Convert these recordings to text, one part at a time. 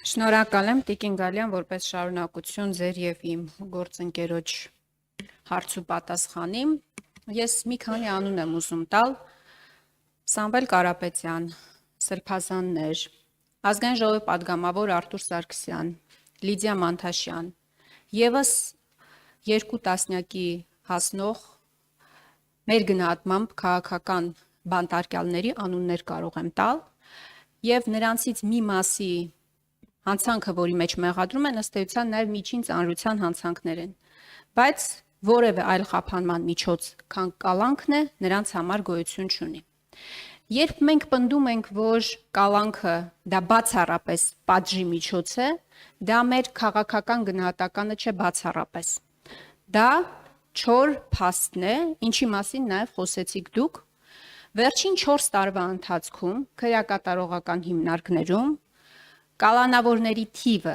Շնորհակալ եմ Տիկին Գալյան, որպես շարունակություն ձեր եւ իմ գործընկերոջ հարց ու պատասխանի։ Ես մի քանի անուն եմ ուզում տալ. Սամվել Կարապետյան, Սրբազաններ, Ազգային ժողովի պատգամավոր Արտուր Սարգսյան, Լիդիա Մանթաշյան, եւս երկու տասնյակի հասնող մեր գնահատմամբ քաղաքական բանտարկյալների անուններ կարող եմ տալ եւ նրանցից մի մասի հանցանքը, որի մեջ մեղադրում են, ըստ էության նաև միջին ծանրության հանցանքներ են, բայց որևէ այլ խափանման միջոց, քան կալանքն է, նրանց համար գոյություն չունի։ Երբ մենք պնդում ենք, որ կալանքը դա բացառապես պատժի միջոց է, դա մեր քաղաքական գնահատականը չէ բացառապես։ Դա չոր փաստն է, ինչի մասին նաև խոսեցիք դուք։ Վերջին 4 տարվա ընթացքում քրեակատարողական հիմնարկներում կալանավորների թիվը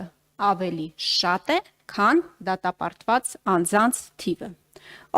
ավելի շատ է, քան դատապարտված անձանց թիվը։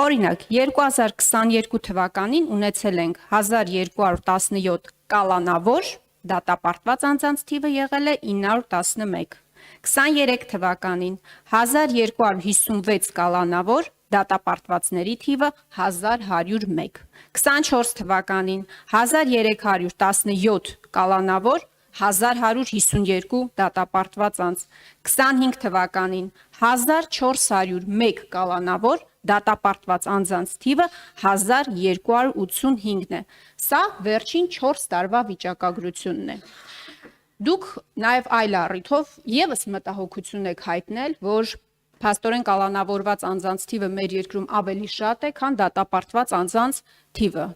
Օրինակ, 2022 թվականին ունեցել ենք 1217 կալանավոր, դատապարտված անձանց թիվը եղել է 911։ 23 թվականին 1256 կալանավոր, դատապարտվածների թիվը 1101։ 24 թվականին 1317 կալանավոր, 1152 դատապարտված անձ, 25 թվականին 1401 կալանավոր, դատապարտված անձանց թիվը 1285-ն է։ Սա վերջին 4 տարվա վիճակագրությունն է։ Դուք նաև այլ առիթով եւս մտահոգություն եք հայտնել, որ փաստորեն կալանավորված անձանց թիվը մեր երկրում ավելի շատ է, քան դատապարտված անձանց թիվը։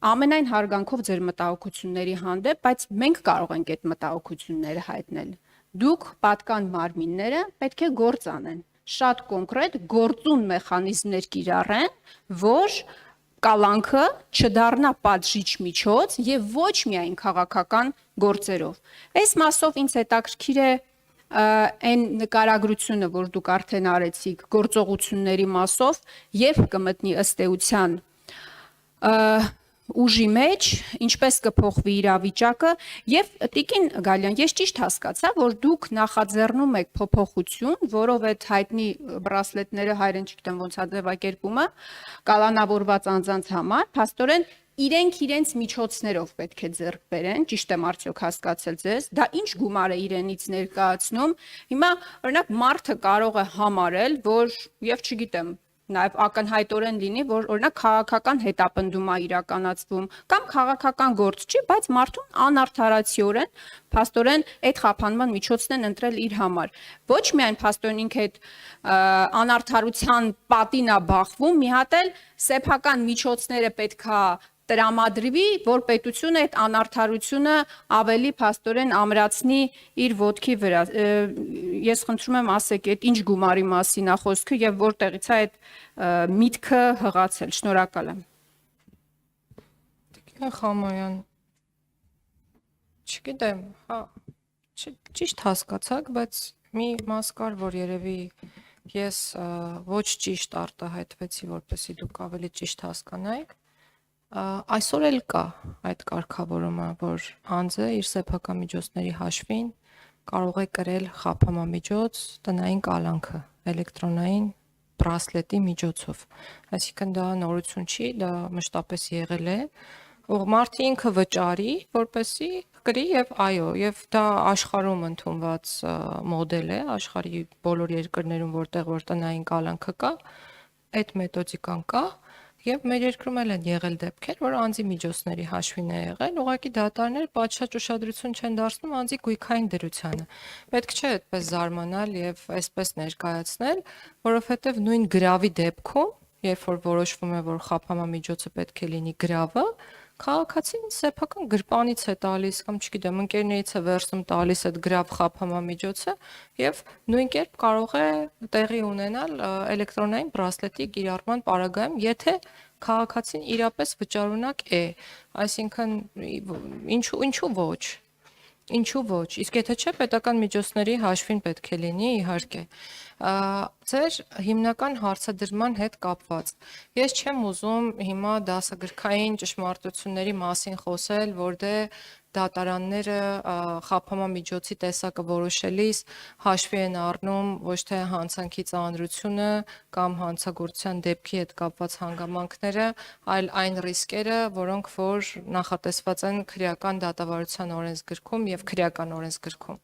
Ամենայն հարգանքով ձեր մտահոգությունների հանդեպ, բայց մենք կարող ենք այդ մտահոգությունները հայտնել։ Դուք պատկան մարմինները պետք է գործ անեն, շատ կոնկրետ գործուն մեխանիզմներ կիրառեն, որ կալանքը չդառնա պատժիչ միջոց եւ ոչ միայն քաղաքական գործերով։ Այս մասով ինձ հետաքրքիր է այն նկարագրությունը, որ դուք արդեն արեցիք գործողությունների մասով եւ կմտնի ըստ էության ուժի մեջ, ինչպես կփոխվի իրավիճակը, եւ Տիկին Գալյան, ես ճիշտ հասկացա, որ դուք նախաձեռնում եք փոփոխություն, որով այդ հայտնի բրասլետները հայերեն չգիտեմ ոնց է ձևակերպումը, կալանավորված անձանց համար, փաստորեն իրենք իրենց միջոցներով պետք է ձեռք բերեն, ճիշտ եմ արդյոք հասկացել ձեզ, դա ինչ գումար է իրենից ներկայացնում։ Հիմա օրինակ մարդը կարող է համարել, որ եւ չգիտեմ նաև ակնհայտորեն լինի, որ օրինակ քաղաքական հետապնդում է իրականացվում կամ քաղաքական գործ չի, բայց մարդուն անարդարացիորեն փաստորեն այդ խափանման միջոցն են ընտրել իր համար։ Ոչ միայն փաստորեն ինքը այդ անարդարության պատին է բախվում, մի հատ էլ սեփական միջոցները պետքա տրամադրվի, որ պետությունը այդ անարդարությունը ավելի փաստորեն ամրացնի իր ոտքի վրա։ Ես խնդրում եմ ասեք, այդ ինչ գումարի մասին է խոսքը եւ որտեղից է այդ միտքը հղացել։ Շնորհակալ եմ։ Տիկին Խամոյան, չգիտեմ, հա, ճիշտ հասկացաք, բայց մի մաս կար, որ երևի ես ոչ ճիշտ արտահայտվեցի, որպեսզի դուք ավելի ճիշտ հասկանայիք։ Այսօր էլ կա այդ կարգավորումը, որ անձը իր սեփական միջոցների հաշվին կարող է կրել խափամամիջոց տնային կալանքը էլեկտրոնային բրասլետի միջոցով։ Այսինքն դա նորություն չի, դա մշտապես եղել է, մարդը ինքը վճարի, որպեսզի կրի եւ այո, եւ դա աշխարհում ընդունված մոդել է, աշխարհի բոլոր երկրներում, որտեղ տնային կալանքը կա, այդ մեթոդիկան կա։ Եվ մեր երկրում էլ են եղել դեպքեր, որ անձի միջոցների հաշվին է եղել, ուղղակի դատարանները պատշաճ ուշադրություն չեն դարձնում անձի գույքային դրությանը։ Պետք չէ այդպես զարմանալ եւ այսպես ներկայացնել, որովհետեւ նույն գրավի դեպքում, երբ որ որոշվում է, որ խափամամիջոցը պետք է լինի գրավը, քաղաքացին սեփական գրպանից է տալիս կամ չգիտեմ, ընկերներից է վերցնում տալիս այդ գրավ խափամամիջոցը եւ նույն կերպ կարող է տեղի ունենալ էլեկտրոնային բրասլետի կիրառման պարագայում, եթե քաղաքացին իրապես վճարունակ է, այսինքն ինչու ոչ։ Ինչու ոչ, իսկ եթե չէ պետական միջոցների հաշվին պետք է լինի, իհարկե։ Ձեր հիմնական հարցադրման հետ կապված։ Ես չեմ ուզում հիմա դասագրքային ճշմարտությունների մասին խոսել, որտեղ դատարանները խափամամիջոցի տեսակը որոշելիս հաշվի են առնում ոչ թե հանցանքի ծանրությունը կամ հանցագործության դեպքի հետ կապված հանգամանքները, այլ այն ռիսկերը, որոնք որ նախատեսված են քրեական դատավարության օրենսգրքում եւ քրեական օրենսգրքում։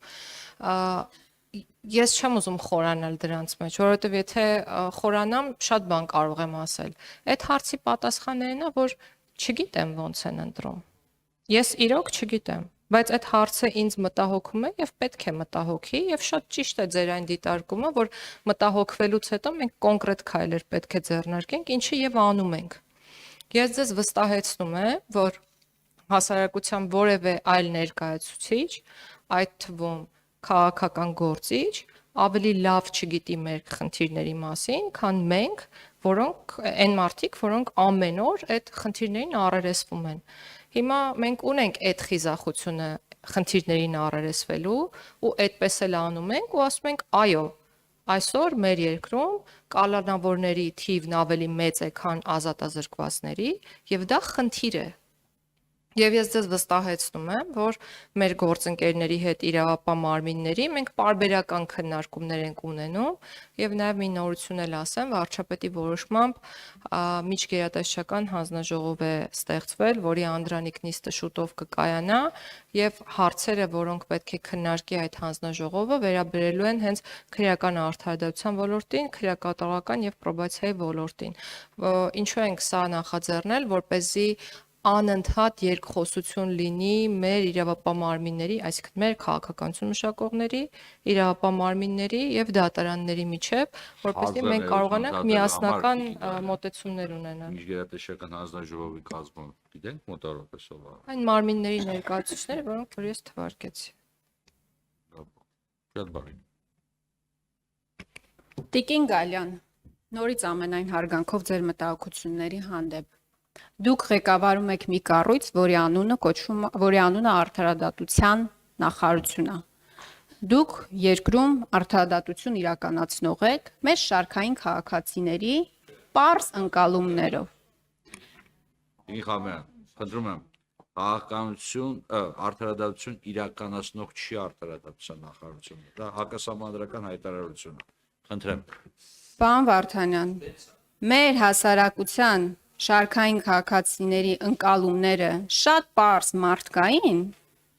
Ես չեմ ուզում խորանալ դրանց մեջ, որովհետև եթե խորանամ, շատ բան կարող եմ ասել։ Այդ հարցի պատասխաններն է, որ չգիտեմ ոնց են ընտրում։ Ես իրոք չգիտեմ, բայց այդ հարցը ինձ մտահոգում է եւ պետք է մտահոգի եւ շատ ճիշտ է ձեր այն դիտարկումը, որ մտահոգվելուց հետո մենք կոնկրետ քայլեր պետք է ձեռնարկենք, ինչը եւ անում ենք։ Ես ձեզ վստահեցնում եմ, որ հասարակության որևէ այլ ներկայացուցիչ, այդ թվում քաղաքական գործիչ ավելի լավ չգիտի մեր խնդիրների մասին, քան մենք, որոնք այն մարդիկ, որոնք ամեն օր այդ խնդիրներին առերեսվում են։ Հիմա մենք ունենք այդ խիզախությունը խնդիրներին առերեսվելու ու այդպես էլ անում ենք ու ասում ենք այո, այսօր մեր երկրում կալանավորների թիվն ավելի մեծ է, քան ազատազրկվածների, եւ դա խնդիր է։ Եվ ես ձեզ վստահեցնում եմ, որ մեր գործընկերների հետ իրավապահ մարմինների մենք պարբերական քննարկումներ ենք ունենում եւ նաեւ մի նորություն էլ ասեմ, վարչապետի որոշմամբ միջգերատեսչական հանձնաժողով է ստեղծվել, որի անդրանիկ նիստը շուտով կկայանա եւ հարցերը, որոնք պետք է քննարկի այդ հանձնաժողովը, վերաբերելու են հենց քրեական արդարադատության ոլորտին, քրեակատարողական եւ պրոբացիայի ոլորտին։ Ինչու ենք սա նախաձեռնել, որպեսզի անընդհատ երկխոսություն լինի մեր իրավապահ մարմինների, այսինքն մեր քաղաքականություն մշակողների, իրավապահ մարմինների եւ դատարանների միջև, որպեսզի մենք կարողանանք միասնական մոտեցումներ ունենալ։ Միջգերատեսչական հանձնաժողովի կազմում գիտենք մոտավորապես ով է։ Այն մարմինների ներկայացուցիչները, որոնք որ ես թվարկեցի։ Շատ բարի։ Տիկին Գալյան, նորից ամենայն հարգանքով ձեր մտահոգությունների հանդեպ։ Դուք ղեկավարում եք մի կառույց, որի անունը արդարադատության նախարարություն է։ Դուք երկրում արդարադատություն իրականացնող եք մեր շարքային քաղաքացիների պարզ ընկալումներով։ Իխամյան, խնդրում եմ, քաղաքականություն, արդարադատություն իրականացնող չի արդարադատության նախարարությունը։ Դա հակասահմանադրական հայտարարություն է։ Խնդրեմ։ Պարոն Վարդանյան, մեր հասարակության շարքային քաղաքացիների ընկալումները շատ պարզ մարդկային,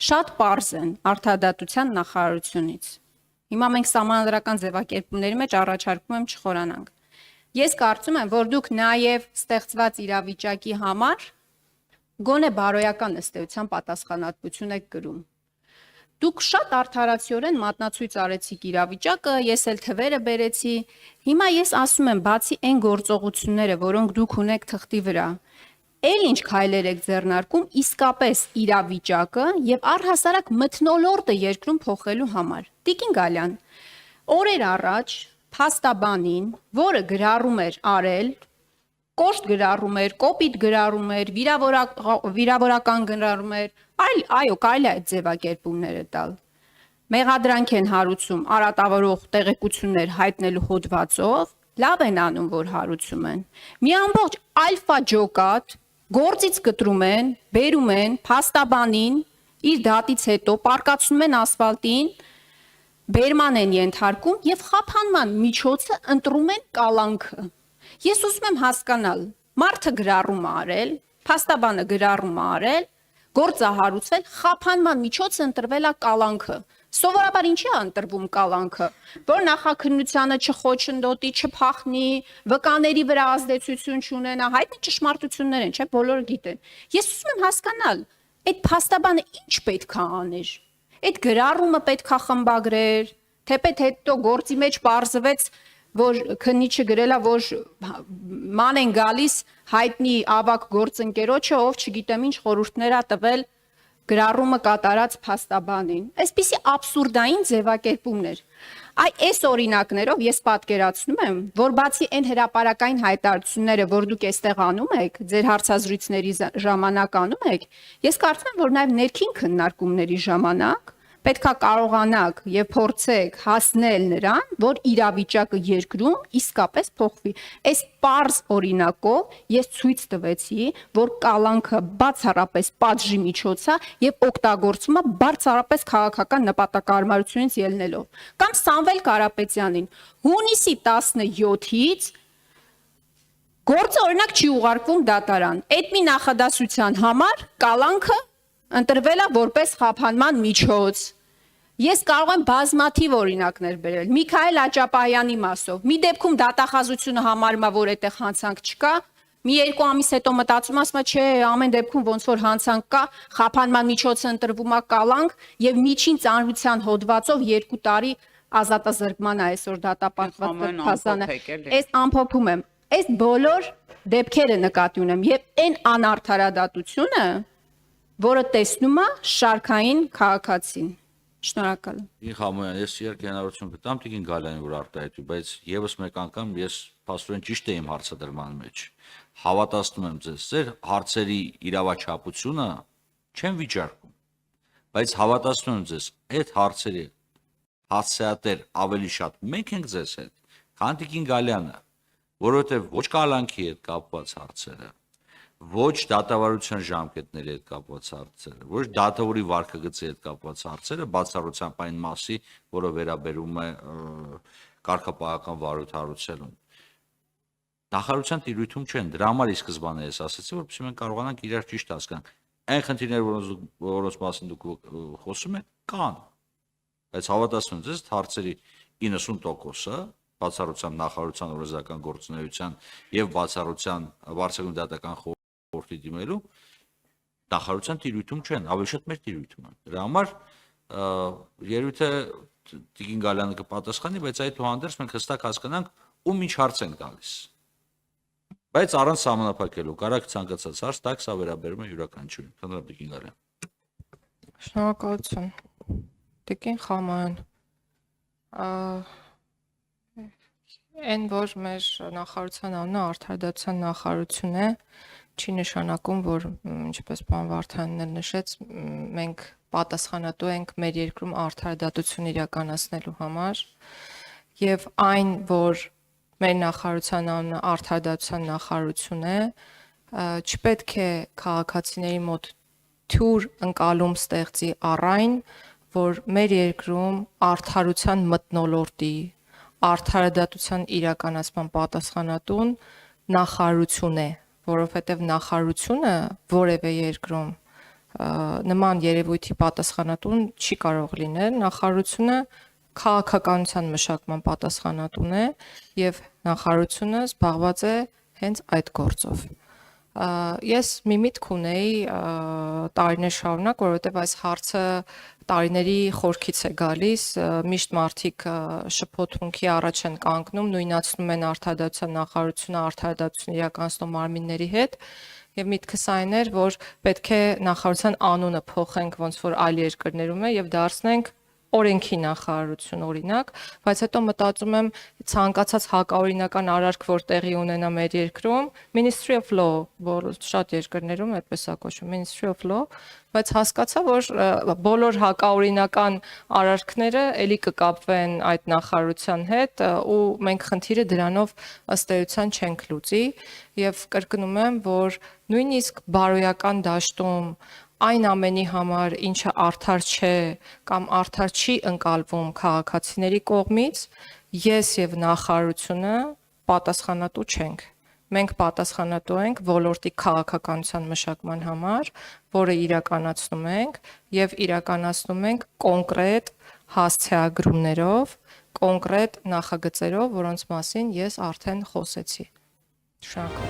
շատ պարզ են արդարադատության նախարարությունից։ Հիմա մենք սահմանադրական ձևակերպումների մեջ առաջարկում եմ չխորանանք։ Ես կարծում եմ, որ դուք նաև ստեղծված իրավիճակի համար գոնե բարոյական ըստ էության պատասխանատվություն եք կրում։ Դուք շատ արդարացիորեն մատնացույց արեցիք իրավիճակը, ես էլ թվերը բերեցի։ Հիմա ես ասում եմ, բացի այն գործողությունները, որոնք դուք ունեք թղթի վրա, էլ ինչ քայլեր եք ձեռնարկում իսկապես իրավիճակը եւ առհասարակ մթնոլորտը երկրում փոխելու համար։ Տիկին Գալյան, օրեր առաջ փաստաբանին, որը գրառում էր արել, կոշտ գրառում էր, կոպիտ գրառում էր, վիրավորական գրառում էր, այո, կարելի է այդ ձևակերպումները տալ։ Մեղադրանք են հարուցում արատավորող տեղեկություններ հայտնելու հոդվածով, լավ են անում, որ հարուցում են։ Մի ամբողջ ալֆա ջոկատ գործից կտրում են, բերում են փաստաբանին, իր դատից հետո պարկացնում են ասֆալտին, բերման են ենթարկում եւ խափանման միջոցը ընտրում են կալանքը։ Ես ուզում եմ հասկանալ, մարդը գրառում է արել, փաստաբանը գրառում է արել, գործը հարուցվել, խափանման միջոցը ընտրվել է կալանքը։ Սովորաբար ինչի է ընտրվում կալանքը, որ նախաքննությանը չխոչընդոտի, չփախնի, վկաների վրա ազդեցություն չունենա, հայտնի ճշմարտություններ են, չէ՞, բոլորը գիտեն։ Ես ուզում եմ հասկանալ, այդ փաստաբանը ինչ պետք է աներ։ Այդ գրառումը պետք է խմբագրեր, թեպետ հետո գործի մեջ պարզվեց, որ քննիչը գրել է, որ ման են գալիս հայտնի ավակ գործընկերոջը, ով չգիտեմ ինչ խորհուրդներ է տվել գրառումը կատարած փաստաբանին։ Այսպիսի աբսուրդային ձևակերպումներ։ Այս օրինակներով ես պատկերացնում եմ, որ բացի այն հրապարակային հայտարարությունները, որ դուք այստեղ անում եք, ձեր հարցազրույցների ժամանակ անում եք, ես կարծում եմ, որ նաև ներքին քննարկումների ժամանակ պետքա կարողանաք եւ փորձեք հասնել նրան, որ իրավիճակը երկրում իսկապես փոխվի։ Այս պարզ օրինակով ես ցույց տվեցի, որ կալանքը բացառապես պատժի միջոց է եւ օգտագործումը բացառապես քաղաքական նպատակարարությունից ելնելով։ Կամ Սամվել Կարապետյանին հունիսի 17-ից գործը օրինակ չի ուղարկվում դատարան։ Այդ մի նախադասության համար կալանքը ընտրվել է որպես խափանման միջոց։ Ես կարող եմ բազմաթիվ օրինակներ բերել։ Միքայել Աճապահյանի մասով։ Մի դեպքում դատախազությունը համարում է, որ այդտեղ հանցանք չկա, մի 2 ամիս հետո մտածում ասում է, չէ, ամեն դեպքում ոնց որ հանցանք կա, խափանման միջոցը ընտրվում է կալանք եւ միջին ծանրության հոդվածով 2 տարի ազատազրկման է այսօր դատապարտված դեպքազանը։ Այս ամփոփում եմ։ Այս բոլոր դեպքերը նկատի ունեմ եւ այն անարդարադատությունը, որը տեսնում է շարքային քաղաքացին։ Շնորհակալ եմ։ Իմ Համոյան, ես իհարկե հնարավորություն կտամ Տիկին Գալյանին, որ արտահայտվի, բայց եւս մեկ անգամ ես փաստորեն ճիշտ եմ հարցադրման մեջ։ Հավատացնում եմ ձեզ, ձեր հարցերի իրավաչափությունը չեմ վիճարկում, բայց հավատացնում եմ ձեզ, այդ հարցերի հասցեատեր ավելի շատ մենք ենք ձեզ հետ, քան Տիկին Գալյանը, որովհետև ոչ կալանքի հետ կապված հարցերը, ոչ դատավարության ժամկետների հետ կապված հարցերը, ոչ դատավորի վարկագծի հետ կապված հարցերը բացառությամբ այն մասի, որը վերաբերում է կարգապահական վարույթ նախարարության տիրույթում չեն։ Դրա համար ի սկզբանե ես ասացի, որպեսզի մենք կարողանանք իրար ճիշտ հասկանանք։ Այն խնդիրները, որոնց մասին դուք խոսում եք, կան, բայց հավատացնում եմ ձեզ, հարցերի 90%-ը բացառությամբ նախարարության օրենսդրական գործունեության եւ բացառության վարչական դատական խորհրդի դիմելու նախարարության տիրույթում չեն, ավելի շատ մեր տիրույթում են։ Դրա համար երևի թե Տիկին Գալյանը կպատասխանի, բայց այդուհանդերձ մենք հստակ հասկանանք ում ինչ հարց են տալիս։ Բայց առանց սահմանափակելու կարակ ցանկացած հարց տակ սա վերաբերում է յուրաքանչյուրին։ Խնդրեմ Տիկին Գալյան։ Շնորհակալություն։ Տիկին Խաման, այն որ մեր նախարարության անունը արդարադատության նախարարություն է, չի նշանակում, որ ինչպես պարոն Վարդանյանն էլ նշեց, մենք պատասխանատու ենք մեր երկրում արդարադատություն իրականացնելու համար եւ այն, որ մեր նախարարության անունը արդարադատության նախարարություն է, չպետք է քաղաքացիների մոտ թյուր ընկալում ստեղծի առայն, որ մեր երկրում արդարության մթնոլորտի, արդարադատության իրականացման պատասխանատուն նախարարություն է, որովհետև նախարարությունը որևէ երկրում նման երևույթի պատասխանատուն չի կարող լինել, նախարարությունը քաղաքականության մշակման պատասխանատուն է եւ նախարարությունը զբաղված է հենց այդ գործով։ Ես մի միտք ունեի տարիներ շարունակ, որովհետև այս հարցը տարիների խորքից է գալիս, միշտ մարդիկ շփոթմունքի առաջ են կանգնում, նույնացնում են արդարադատության նախարարությունը արդարադատություն իրականացնող մարմինների հետ, եւ միտքս այն էր, որ պետք է նախարարության անունը փոխենք ոնց որ այլ երկրներում է եւ դարձնենք օրենքի նախարարություն օրինակ, բայց հետո մտածում եմ ցանկացած հակաօրինական արարք, որ տեղի ունենա մեր երկրում, Ministry of Law, որ շատ երկրներում այդպես է կոչվում, Ministry of Law, բայց հասկացա, որ բոլոր հակաօրինական արարքները էլի կկապվեն այդ նախարարության հետ ու մենք խնդիրը դրանով ըստ էության չենք լուծի եւ կրկնում եմ, որ նույնիսկ բարոյական դաշտում այն ամենի համար, ինչը արդար չէ կամ արդար չի ընկալվում քաղաքացիների կողմից, ես եւ նախարարությունը պատասխանատու չենք։ Մենք պատասխանատու ենք ոլորտի քաղաքականության մշակման համար, որը իրականացնում ենք եւ իրականացնում ենք կոնկրետ հասցեագրումներով, կոնկրետ նախագծերով, որոնց մասին ես արդեն խոսեցի։ Շնորհակալ